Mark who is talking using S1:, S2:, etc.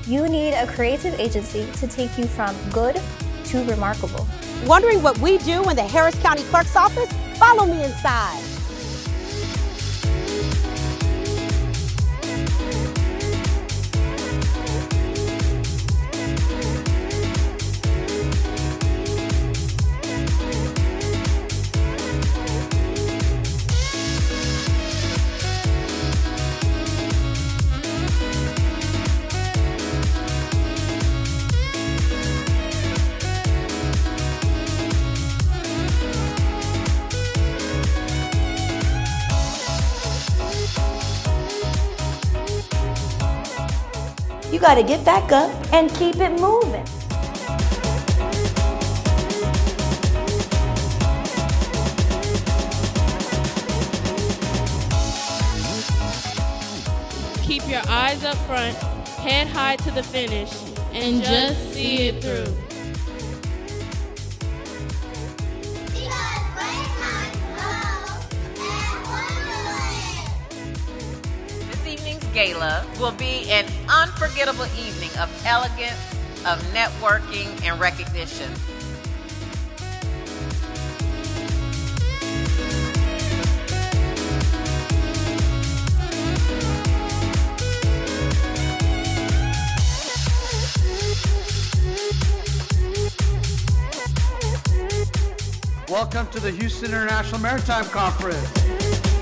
S1: You need a creative agency to take you from good to remarkable.
S2: Wondering what we do in the Harris County Clerk's Office? Follow me inside.
S3: You got to get back up and keep it moving.
S4: Keep your eyes up front, head high to the finish, and just see it through.
S5: Gala will be an unforgettable evening of elegance, of networking, and recognition.
S6: Welcome to the Houston International Maritime Conference.